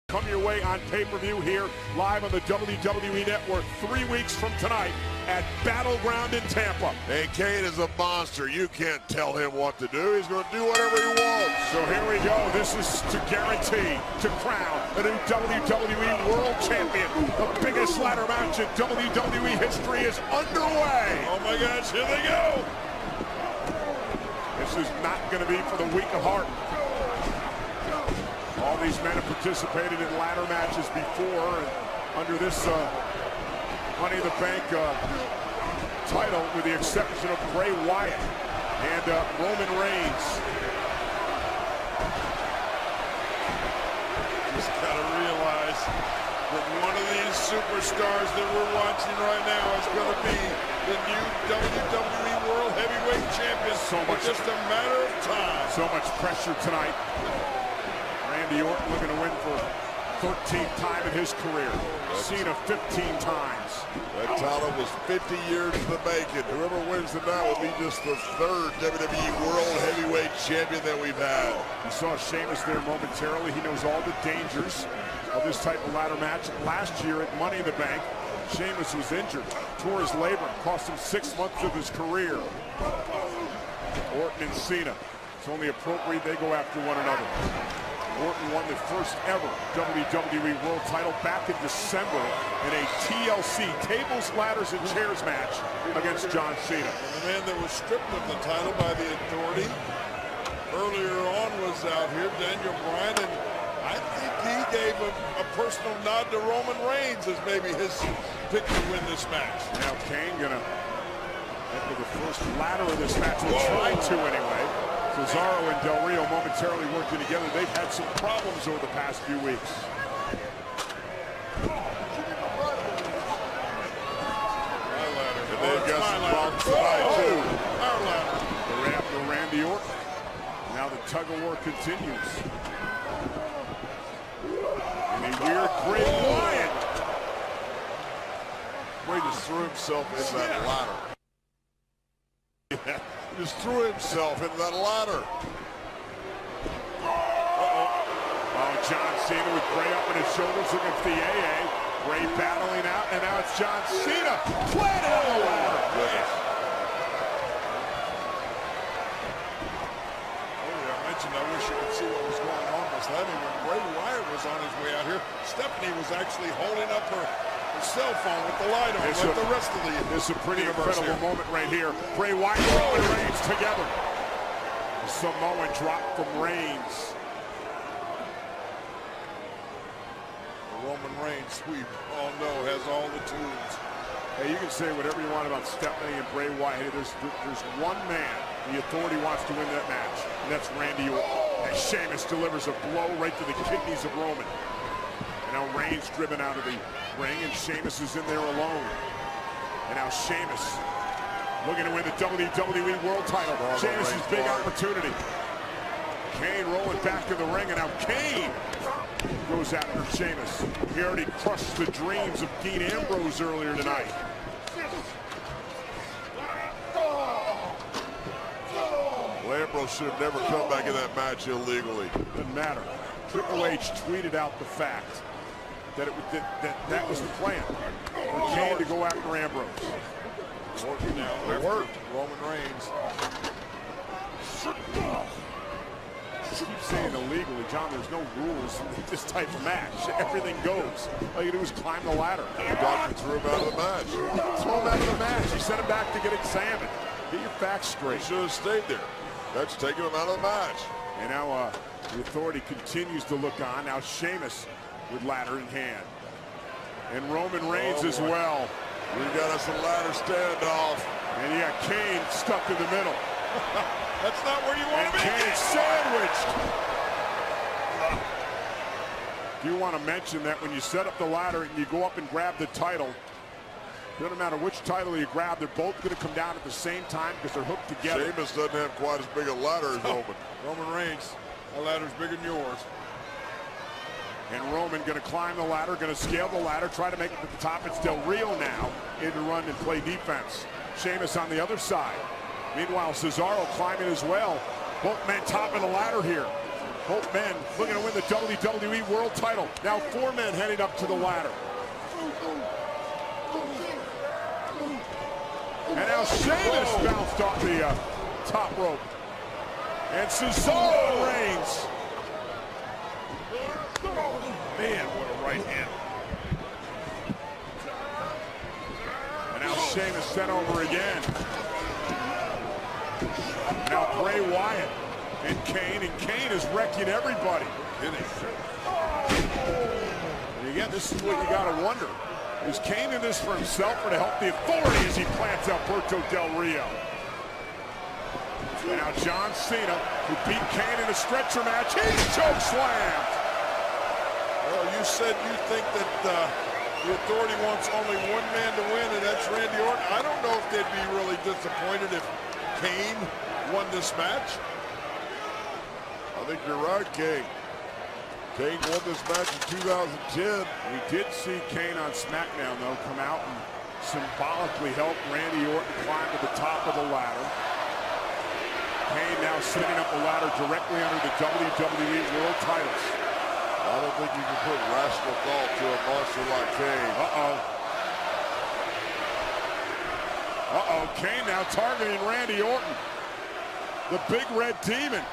Come your way on pay-per-view here, live on the WWE Network 3 weeks from tonight at Battleground in Tampa. Hey, Kane is a monster. You can't tell him what to do. He's going to do whatever he wants. So here we go. This is to guarantee to crown the new WWE World Champion. The biggest ladder match in WWE history is underway. Oh my gosh, here they go. This is not going to be for the weak of heart. All these men have participated in ladder matches before, and under this Money in the Bank title, with the exception of Bray Wyatt and Roman Reigns. Just gotta realize that one of these superstars that we're watching right now is going to be the new WWE World Heavyweight Champion. It's just a matter of time. So much pressure tonight. Randy Orton looking to win for 13th time in his career. Cena 15 times. That title was 50 years in the making. Whoever wins tonight will be just the third WWE World Heavyweight Champion that we've had. You saw Sheamus there momentarily. He knows all the dangers of this type of ladder match. Last year at Money in the Bank, Sheamus was injured, tore his labrum, cost him 6 months of his career. Orton and Cena. It's only appropriate they go after one another. Orton won the first ever WWE World title back in December in a TLC, tables, ladders, and chairs match against John Cena. And the man that was stripped of the title by the Authority earlier on was out here, Daniel Bryan, and I think he gave a personal nod to Roman Reigns as maybe his pick to win this match. Now Kane gonna enter the first ladder of this match, or try to anyway. Cesaro and Del Rio momentarily working together. They've had some problems over the past few weeks. And they've got some problems tonight, too. Our ladder. They're after Randy Orton. Now the tug-of-war continues. And a weird Bray Wyatt. Bray just threw himself into that ladder. Yeah. Just threw himself into that ladder. Oh, John Cena with Bray up on his shoulders looking for the AA. Bray battling out, and now it's John Cena planted on the ladder. I mentioned I wish you could see what was going on with Lenny when Bray Wyatt was on his way out here. Stephanie was actually holding up her cell phone with the light on, like the rest of the This is a pretty incredible moment right here. Bray Wyatt and Roman Reigns together. The Samoan drop from Reigns. Roman Reigns, we all know, has all the tools. Hey, you can say whatever you want about Stephanie and Bray Wyatt. Hey, there's one man the Authority wants to win that match, and that's Randy Orton. And Sheamus delivers a blow right to the kidneys of Roman. And now Reigns driven out of the ring, and Sheamus is in there alone. And now Sheamus looking to win the WWE World title. Sheamus' big opportunity. Kane rolling back in the ring, and now Kane goes after Sheamus. He already crushed the dreams of Dean Ambrose earlier tonight. Well, Ambrose should have never come back in that match illegally. Doesn't matter. Triple H tweeted out the fact that that was the plan for Kane to go after Ambrose. It worked. Roman Reigns. I keep saying illegally, John, there's no rules in this type of match. Everything goes. All you do is climb the ladder. The doctor threw him out of the match. Throw him out of the match. He sent him back to get examined. Get your facts straight. He should have stayed there. That's taking him out of the match. And now the Authority continues to look on. Now Sheamus with ladder in hand. And Roman Reigns as well. We got us a ladder standoff. And you got Kane stuck in the middle. That's not where you want to be. Kane sandwiched. Do you want to mention that when you set up the ladder and you go up and grab the title, doesn't matter which title you grab, they're both going to come down at the same time because they're hooked together. Sheamus doesn't have quite as big a ladder as Roman. Roman Reigns, that ladder's bigger than yours. And Roman going to climb the ladder, going to scale the ladder, try to make it to the top. It's Del Rio now in to run and play defense. Sheamus on the other side. Meanwhile, Cesaro climbing as well. Both men top of the ladder here. Both men looking to win the WWE World title. Now 4 men heading up to the ladder. And now Sheamus bounced off the top rope. And Cesaro reigns. Man, what a right hand. And now Sheamus sent over again. Now Bray Wyatt and Kane is wrecking everybody. And again, this is what you gotta wonder. Is Kane in this for himself or to help the Authority as he plants Alberto Del Rio? And now John Cena, who beat Kane in a stretcher match, he's chokeslammed. Well, you said you think that the Authority wants only one man to win, and that's Randy Orton. I don't know if they'd be really disappointed if Kane won this match. I think you're right, Kane. Kane won this match in 2010. We did see Kane on SmackDown, though, come out and symbolically help Randy Orton climb to the top of the ladder. Kane now setting up the ladder directly under the WWE World titles. I don't think you can put rational thought to a monster like Kane. Kane now targeting Randy Orton. The big red demon.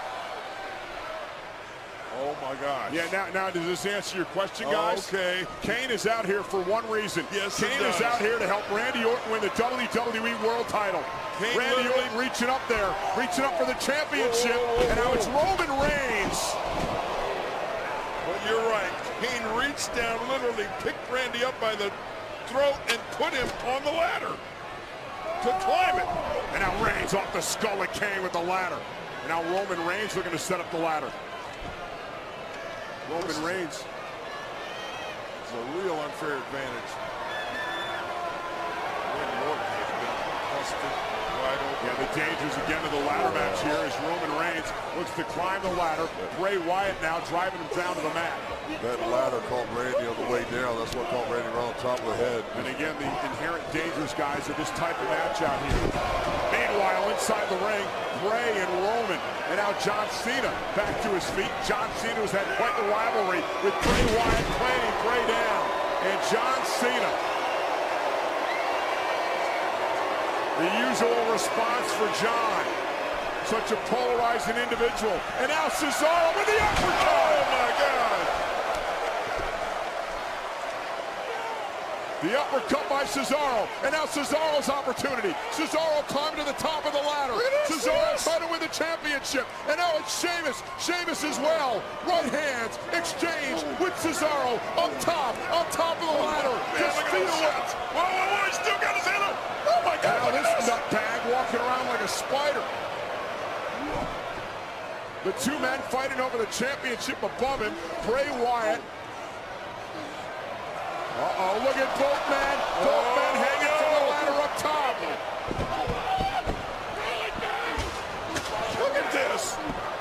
Oh my gosh. Yeah, now does this answer your question, guys? Okay. Kane is out here for one reason. Yes, Kane is out here to help Randy Orton win the WWE World title. Kane Randy Orton reaching up there, reaching up for the championship, and now it's Roman Reigns. Well, you're right. Kane reached down, literally picked Randy up by the throat and put him on the ladder to climb it. And now Reigns off the skull of Kane with the ladder. And now Roman Reigns looking to set up the ladder. Roman Reigns. It's a real unfair advantage. Randy Orton has been busted wide open. Yeah, the dangers again of the ladder match here as Roman Reigns looks to climb the ladder. Bray Wyatt now driving him down to the mat. That ladder caught Randy on the way down. That's what caught Randy around the top of the head. And again, the inherent dangers, guys, of this type of match out here. Meanwhile, inside the ring, Bray and Roman. And now John Cena back to his feet. John Cena has had quite the rivalry with Bray Wyatt playing Bray down. And John Cena. The usual response for John. Such a polarizing individual. And now Cesaro with the uppercut. Oh, my God. The uppercut by Cesaro. And now Cesaro's opportunity. Cesaro climbing to the top of the ladder. Cesaro trying to win the championship. And now it's Sheamus. Sheamus as well. Right hands exchange with Cesaro up top of the ladder. Just feet away. Whoa, he's still got his hand up. Oh, my God. Now this nutbag walking around like a spider. The 2 men fighting over the championship above him. Bray Wyatt. Look at both men. Both men hanging from the ladder up top. Look at this.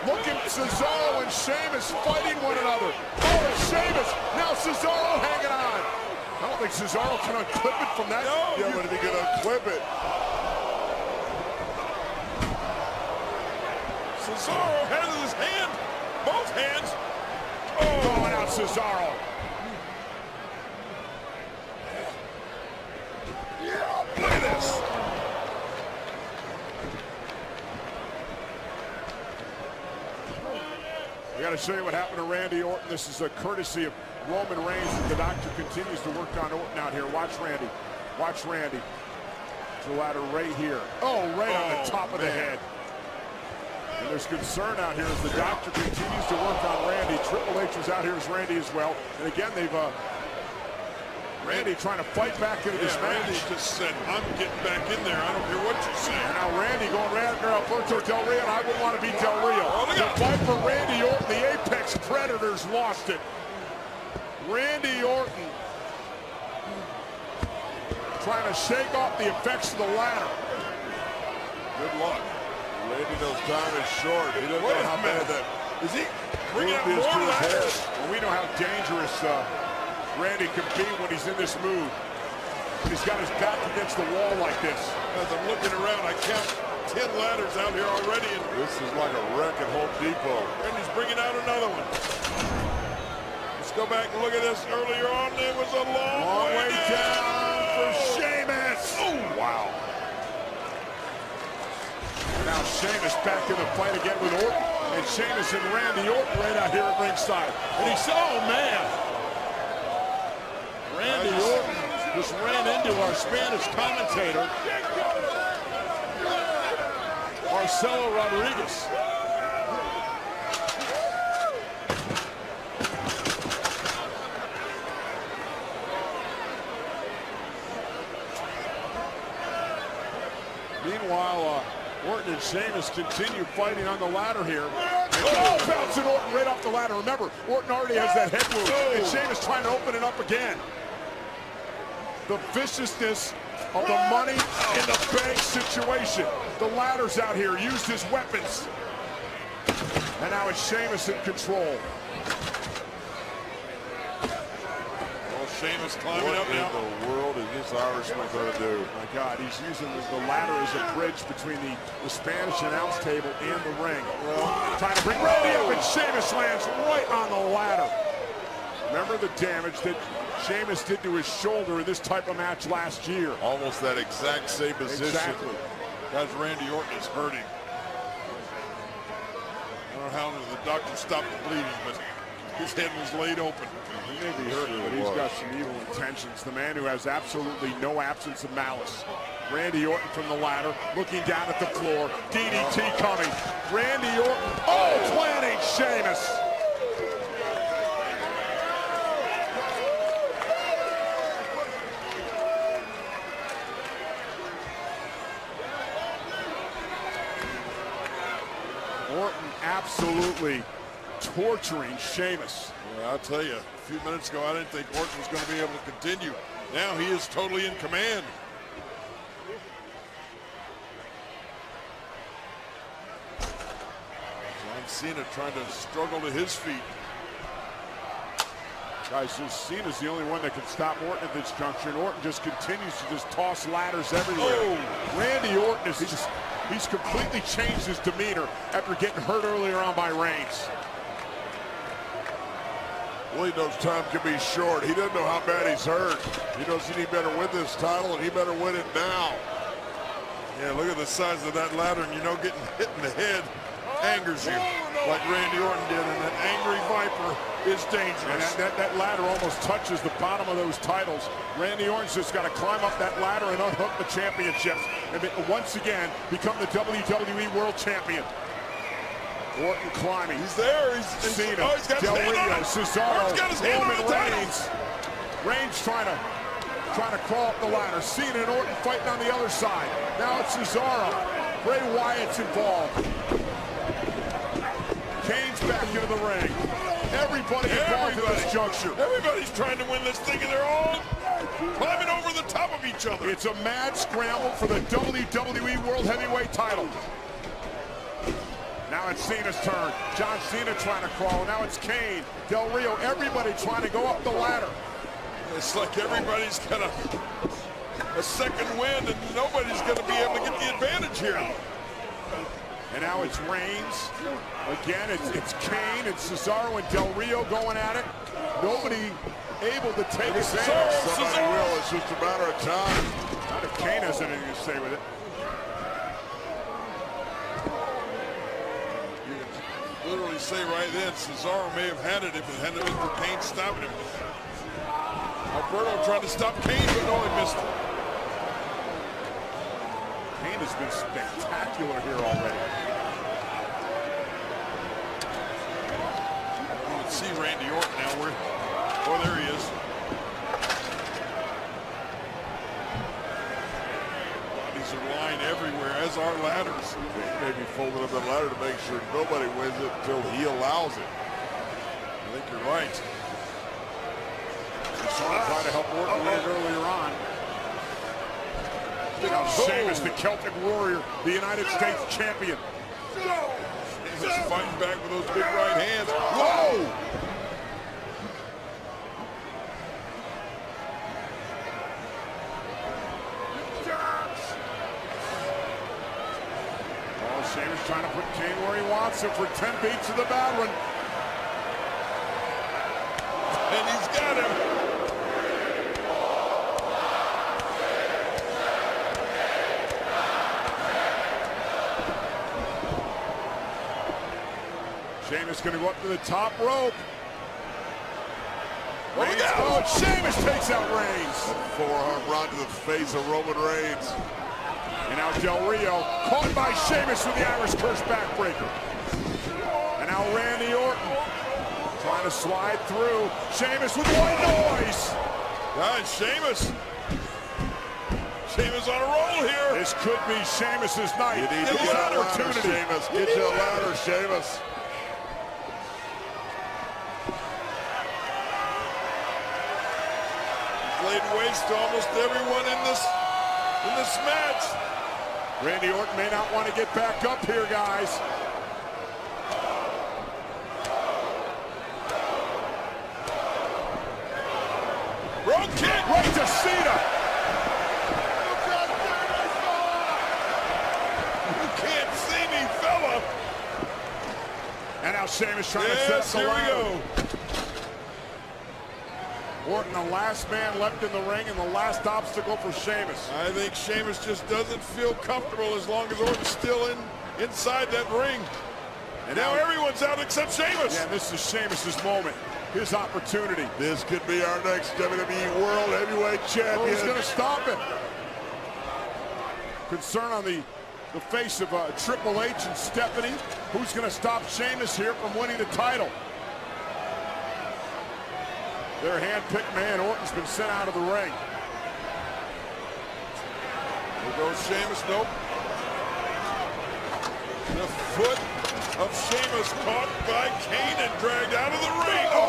Look at Cesaro and Sheamus fighting one another. Oh, Sheamus. Now Cesaro hanging on. I don't think Cesaro can unclip it from that. No, Yeah, but if he can unclip it. Cesaro has his hand, both hands. Going out Cesaro. Look at this. I got to show you what happened to Randy Orton. This is a courtesy of Roman Reigns. The doctor continues to work on Orton out here. Watch Randy. Watch Randy. The ladder right here. Oh, right on the top of the head. And there's concern out here as the doctor continues to work on Randy. Triple H was out here as Randy as well. And again, they've Randy trying to fight back into this match. Randy just said, I'm getting back in there. I don't care what you say. And now Randy going right after Alberto Del Rio, and I wouldn't want to beat Del Rio. The fight for Randy Orton, the Apex Predators lost it. Randy Orton trying to shake off the effects of the ladder. Good luck. Randy knows time is short. He doesn't know how bad that is. He bringing out is to more his head. ladders? Well, we know how dangerous Randy can be when he's in this mood. He's got his back against the wall like this. As I'm looking around, I count 10 ladders out here already. And This is like a wreck at Home Depot. Randy's bringing out another one. Let's go back and look at this earlier on. It was a long way down for Sheamus. Oh, Wow. Now Sheamus back in the fight again with Orton. And Sheamus and Randy Orton right out here at ringside. And he's, oh man. Randy Orton just ran into our Spanish commentator, Marcelo Rodriguez. Meanwhile, Orton and Sheamus continue fighting on the ladder here. Oh, bouncing Orton right off the ladder. Remember, Orton already has that head wound, and Sheamus trying to open it up again. The viciousness of the money in the bank situation. The ladders out here used as weapons. And now it's Sheamus in control. Well, Sheamus climbing up now. What in the world is this Irishman going to do? My God, he's using the ladder as a bridge between the Spanish announce table and the ring. Trying to bring Randy up, and Sheamus lands right on the ladder. Remember the damage that Sheamus did to his shoulder in this type of match last year. Almost that exact same position. Exactly. Guys, Randy Orton is hurting. I don't know how the doctor stopped the bleeding, but his head was laid open. He may be hurting, but he's got some evil intentions. The man who has absolutely no absence of malice. Randy Orton from the ladder, looking down at the floor. DDT coming. Randy Orton, planting Sheamus. Orton absolutely torturing Sheamus. Well, I'll tell you, a few minutes ago, I didn't think Orton was going to be able to continue. Now he is totally in command. John Cena trying to struggle to his feet. Guys, so Cena's the only one that can stop Orton at this juncture, and Orton just continues to just toss ladders everywhere. Oh. Randy Orton is just, he's completely changed his demeanor after getting hurt earlier on by Reigns. Well, he knows time can be short. He doesn't know how bad he's hurt. He knows he better win this title, and he better win it now. Yeah, look at the size of that ladder, and you know getting hit in the head angers you like Randy Orton did, and that angry Viper is dangerous. And that ladder almost touches the bottom of those titles. Randy Orton's just got to climb up that ladder and unhook the championships and once again become the WWE World Champion. Orton climbing. He's there. He's Cena, oh, he's got Del his hand on Rio, it. Cesaro, Got his hand on Roman the title. Reigns. Reigns trying to crawl up the ladder. Cena and Orton fighting on the other side. Now it's Cesaro. Bray Wyatt's involved. Kane's back into the ring. Everybody involved in this juncture. Everybody's trying to win this thing, and they're all climbing over the top of each other. It's a mad scramble for the WWE World Heavyweight title. Now it's Cena's turn. John Cena trying to crawl. Now it's Kane, Del Rio, everybody trying to go up the ladder. It's like everybody's got a second wind, and nobody's going to be able to get the advantage here. And now it's Reigns. Again, it's Kane and Cesaro and Del Rio going at it. Nobody able to take advantage. Somebody will. It's just a matter of time. Not if Kane has anything to say with it. You can literally say right then, Cesaro may have had it if it hadn't been for Kane stopping him. Alberto tried to stop Kane, but no, he missed it. Kane has been spectacular here already. You can see Randy Orton now. Oh, there he is. Bodies are lying everywhere, as are ladders. He may be folding up the ladder to make sure nobody wins it until he allows it. I think you're right. Trying to help Orton win it earlier on. Now Sheamus, the Celtic Warrior, the United States champion. Sheamus fighting back with those big right hands. Whoa! trying to put Kane where he wants him for 10 beats of the veteran. And he's got him. Sheamus going to go up to the top rope. Reigns out. Sheamus takes out Reigns. Forearm right to the face of Roman Reigns. And now Del Rio caught by Sheamus with the Irish Curse backbreaker. And now Randy Orton trying to slide through. Sheamus with white noise. Guys, Sheamus on a roll here. This could be Sheamus's night. You need to get a ladder, Sheamus. Get you a ladder, Sheamus. Laid waste to almost everyone in this match. Randy Orton may not want to get back up here, guys. Road kick right to Cena. You can't see me, fella. And now Sheamus trying to set the ladder. Here we go. Orton, the last man left in the ring and the last obstacle for Sheamus. I think Sheamus just doesn't feel comfortable as long as Orton's still inside that ring. And now everyone's out except Sheamus. Yeah, this is Sheamus's moment, his opportunity. This could be our next WWE World Heavyweight Champion. Who's going to stop it? Concern on the face of Triple H and Stephanie. Who's going to stop Sheamus here from winning the title? Their hand-picked man, Orton's been sent out of the ring. There goes Sheamus, nope. The foot of Sheamus caught by Kane and dragged out of the ring. Oh!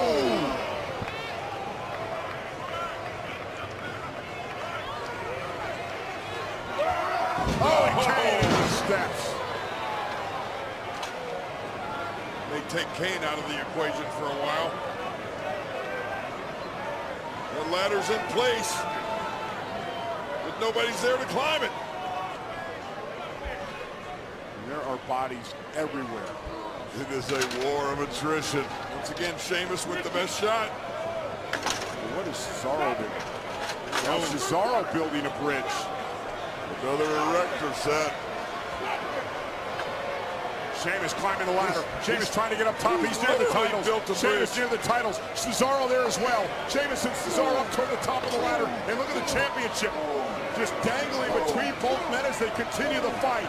Oh, Kane in the steps. They take Kane out of the equation for a while. The ladder's in place, but nobody's there to climb it. And there are bodies everywhere. It is a war of attrition. Once again, Sheamus with the best shot. Well, what is Cesaro doing? Now Cesaro building a bridge. Another erector set. Sheamus climbing the ladder. Sheamus trying to get up top. He's near the titles. Sheamus near the titles. Cesaro there as well. Sheamus and Cesaro up toward the top of the ladder. And look at the championship. Just dangling between both men as they continue the fight.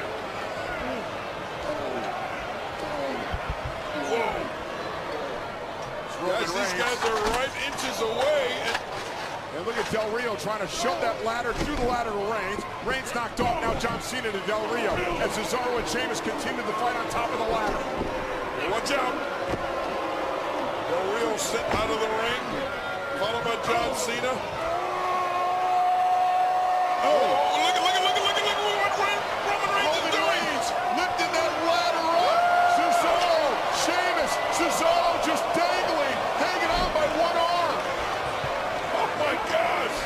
Whoa. Guys, these guys are right inches away. And look at Del Rio trying to shove that ladder through the ladder to Reigns. Reigns knocked off. Now John Cena to Del Rio. And Cesaro and Sheamus continue the fight on top of the ladder. Watch out. Del Rio sent out of the ring, followed by John Cena. Oh, look at what Roman Reigns is doing. Lifting that ladder up. Cesaro just dangling, hanging on by one arm. Oh my gosh.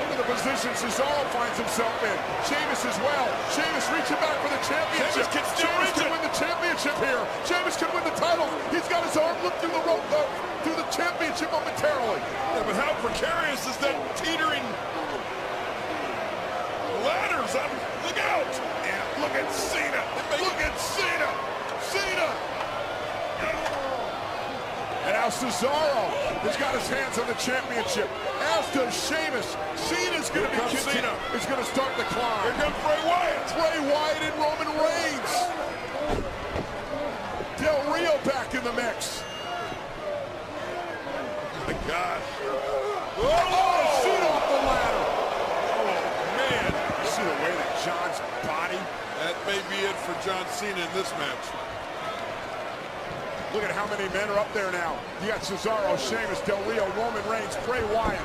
Look at the position Cesaro finds himself in. Sheamus as well. Sheamus reaching back for the championship. Sheamus can win the championship here. Sheamus can win the title. He's got his arm looked through the rope, through the championship momentarily. Yeah, but how precarious is that teetering ladders? Look out. Yeah, look at Cena. Look at Cena. And now Cesaro has got his hands on the championship, as does Sheamus. Cena's going to is going to start the climb. Here comes Bray Wyatt. Bray Wyatt and Roman Reigns. Del Rio back in the mix. My God. Oh, Cena off the ladder. Oh, man. You see the way that John's body? That may be it for John Cena in this match. Look at how many men are up there now. You got Cesaro, Sheamus, Del Rio, Roman Reigns, Bray Wyatt.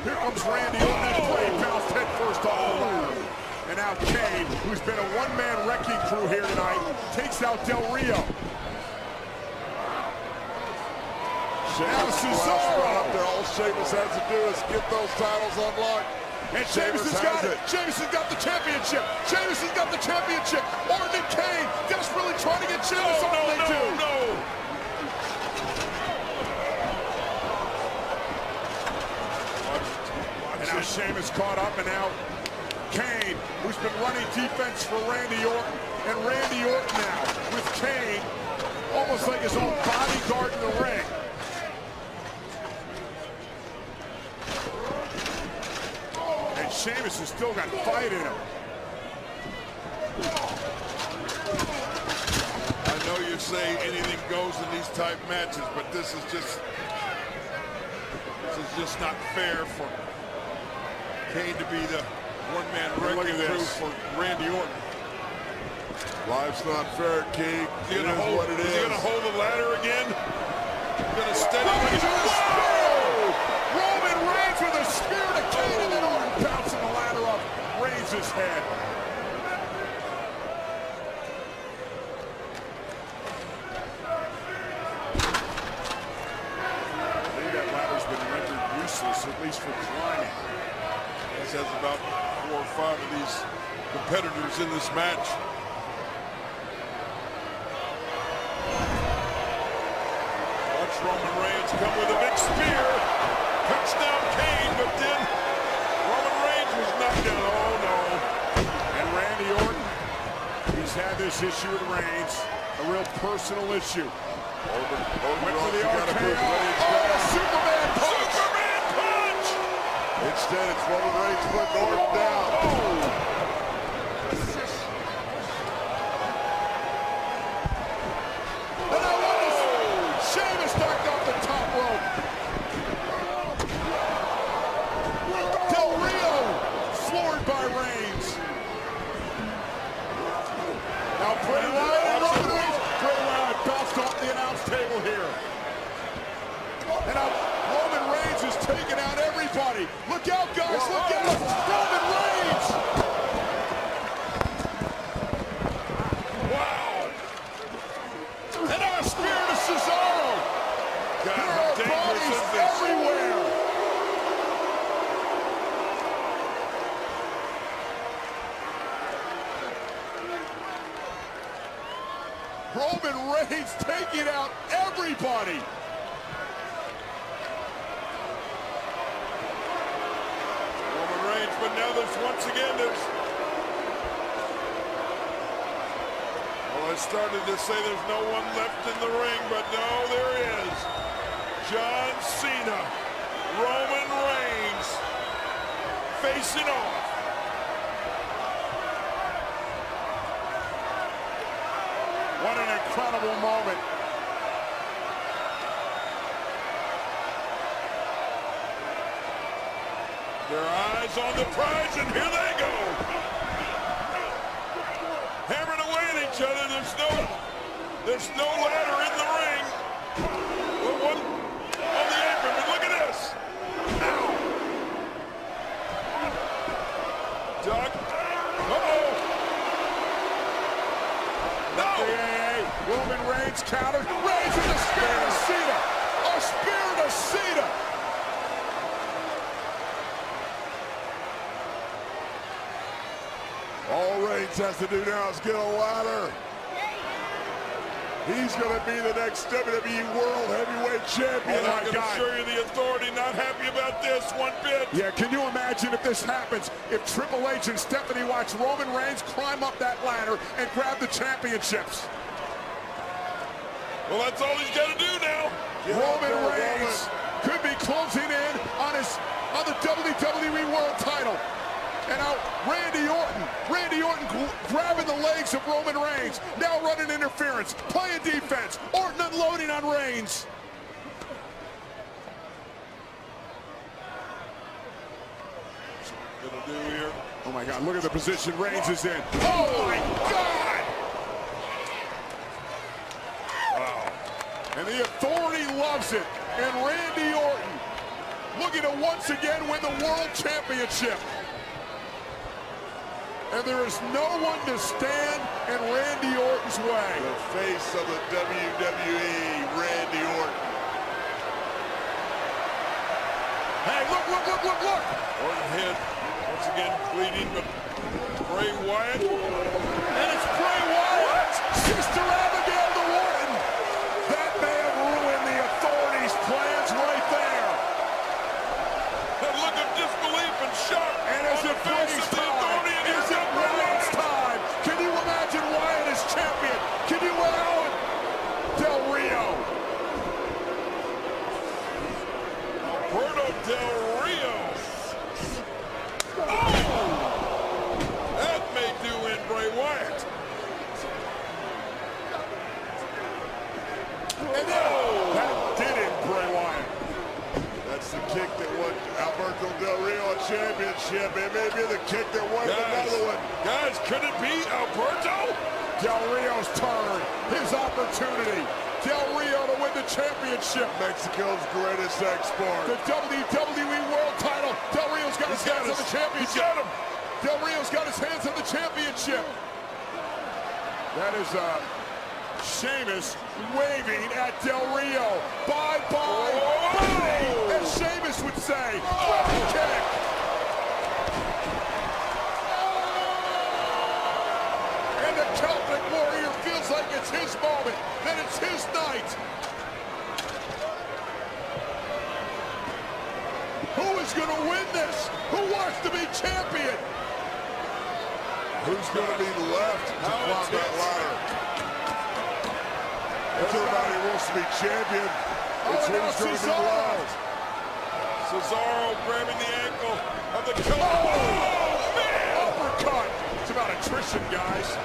Here comes Randy Orton as Bray bounced head first off the ladder. And now Kane, who's been a one-man wrecking crew here tonight, takes out Del Rio. Now Cesaro. Up there, all Sheamus has to do is get those titles unlocked. And Sheamus has got it. Sheamus has got the championship. Sheamus has got the championship. Orton and Kane desperately trying to get Sheamus off. They do. And now Sheamus caught up, and now Kane, who's been running defense for Randy Orton, and Randy Orton now with Kane, almost like his own bodyguard in the ring. And Sheamus has still got fight in him. I know you say anything goes in these type matches, but this is just not fair for Kane to be the one-man wrecking crew for Randy Orton. Life's not fair, King. It is what it is. Is he going to hold the ladder again? Going to steady it. Roman Reigns with a spear to Kane, and then Orton bouncing the ladder up Reigns' head. I think that ladder's been rendered useless, at least for climbing. This has about 4 or 5 of these competitors in this match. Watch Roman Reigns come with a big spear. Cuts down Kane, but then Roman Reigns was knocked down. Oh, no. And Randy Orton, he's had this issue with Reigns, a real personal issue. Went for the RKO. Oh, Superman punch! Superman punch! Instead, it's Roman Reigns putting Orton down. And I love this. Sheamus knocked off the top rope. Del Rio floored by Reigns. Now Bray Wyatt and Roman Reigns. Bray Wyatt bounced off the announce table here. And now Roman Reigns is taking out everybody. Look out, guys, look out! Roman Reigns! Wow! And now a spear to Cesaro! God, There how are dangerous bodies is this? everywhere! Roman Reigns taking out everybody! Roman Reigns, but now once again, well, I started to say there's no one left in the ring, but no, there is. John Cena, Roman Reigns, facing off. What an incredible moment. Their eyes on the prize, and here they go. Hammering away at each other. There's no ladder in the ring. But one on the apron, but look at this. Ow. Doug. Uh-oh. No. Roman Reigns countered. Reigns with a spear to Cena. A spear to Cena. All Reigns has to do now is get a ladder. He's going to be the next WWE World Heavyweight Champion. Oh, I can assure you the Authority not happy about this one bit. Yeah, can you imagine if this happens? If Triple H and Stephanie watch Roman Reigns climb up that ladder and grab the championships. Well, that's all he's got to do now. Roman Reigns could be closing in on the WWE World title. And now Randy Orton grabbing the legs of Roman Reigns. Now running interference, playing defense. Orton unloading on Reigns. Gonna do here. Oh my God, look at the position Reigns is in. Oh my God! Wow. And the Authority loves it. And Randy Orton looking to once again win the World Championship. And there is no one to stand in Randy Orton's way. The face of the WWE, Randy Orton. Hey, look. Orton hit. once again pleading with Bray Wyatt. And it's Bray Wyatt! Sister Abigail to Orton! That may have ruined the Authority's plans right there. That look of disbelief and shock And as on the it face brings of the time, Authority, and is it Wyatt's time? Can you imagine Wyatt as champion? Can you allow it? Del Rio. Alberto Del Rio. Oh! That may do in Bray Wyatt. And that did it, Bray Wyatt. That's the kick that won Alberto Del Rio a championship. It may be the kick that won another one. Guys, could it be Alberto? Del Rio's turn, his opportunity. Del Rio to win the championship. Mexico's greatest export. The WWE World title. Del Rio's got his hands on the championship. He's got him. Del Rio's got his hands on the championship. That is Sheamus waving at Del Rio. Bye-bye, buddy, as Sheamus would say. Drop kick. And the Celtic Warrior feels like it's his moment, that it's his night. Who is going to win this? Who wants to be champion? Who's going to be left to climb that ladder? Everybody wants to be champion. It's who's going to be left. Cesaro grabbing the ankle of the Celtic. Oh, man! Uppercut. It's about attrition, guys.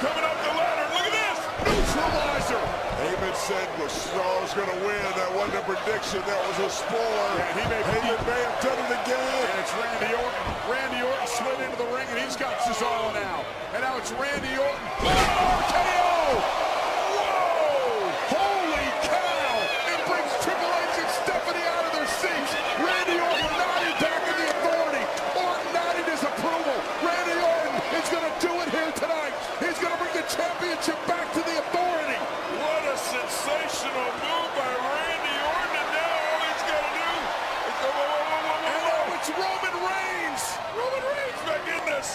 Coming up the ladder. Look at this. Neutralizer. Heyman said Cesaro's going to win. That wasn't a prediction. That was a spoiler. And Heyman may have done it again. And it's Randy Orton. Randy Orton slid into the ring, and he's got Cesaro now. And now it's Randy Orton. RKO! Whoa! Holy cow! It brings Triple H and Stephanie out of their seats. Randy Orton nodding back in the Authority. Orton nodding his approval. Randy Orton is going to do it here tonight. He's going to bring the championship back to the Authority. What a sensational move by Randy Orton, and now all he's got to do is go, And now it's Roman Reigns. Roman Reigns back in this.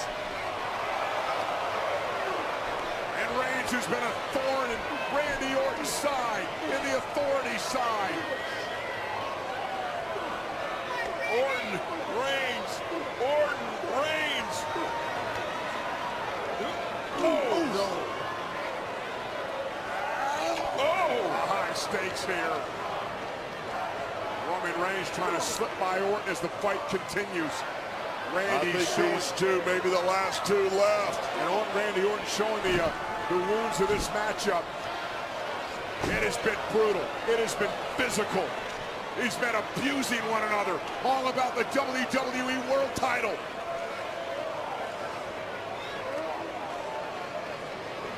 And Reigns, who's been a thorn in Randy Orton's side, in the Authority side. Orton, Reigns, Orton, Reigns. High stakes here. Roman Reigns trying to slip by Orton as the fight continues. Randy I think showing, these two, maybe the last two left. and Randy Orton showing the wounds of this matchup. It has been brutal. It has been physical. He's been abusing one another. All about the WWE World title.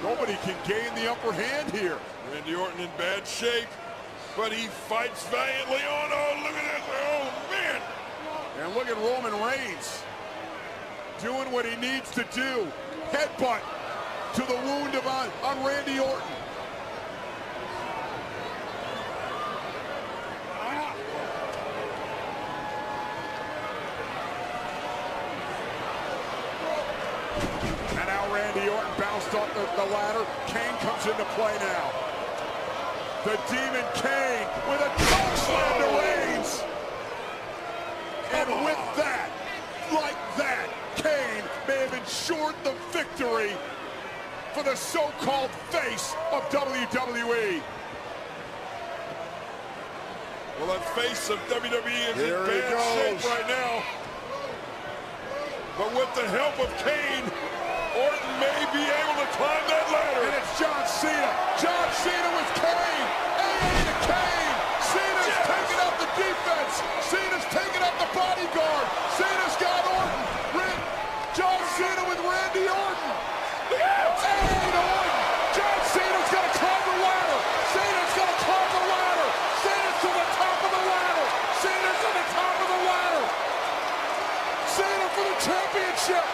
Nobody can gain the upper hand here. Randy Orton in bad shape, but he fights valiantly on. Oh, look at this. Oh, man. And look at Roman Reigns doing what he needs to do. Headbutt to the wound on Randy Orton. And now Randy Orton bounced off the ladder. Kane comes into play now. The Demon Kane with a chokeslam to Reigns. And with that, like that, Kane may have ensured the victory for the so-called face of WWE. Well, that face of WWE is Here in he bad shape goes. right now. But with the help of Kane, Orton may be able to climb that ladder. And it's John Cena. John Cena with Kane. AA to Kane. Cena's taking out the defense. Cena's taking out the bodyguard. Cena's got Orton. John Cena with Randy Orton. AA to Orton. John Cena's got to climb the ladder. Cena's got to climb the ladder. Cena's to the top of the ladder. Cena's to the top of the ladder. Cena for the championship.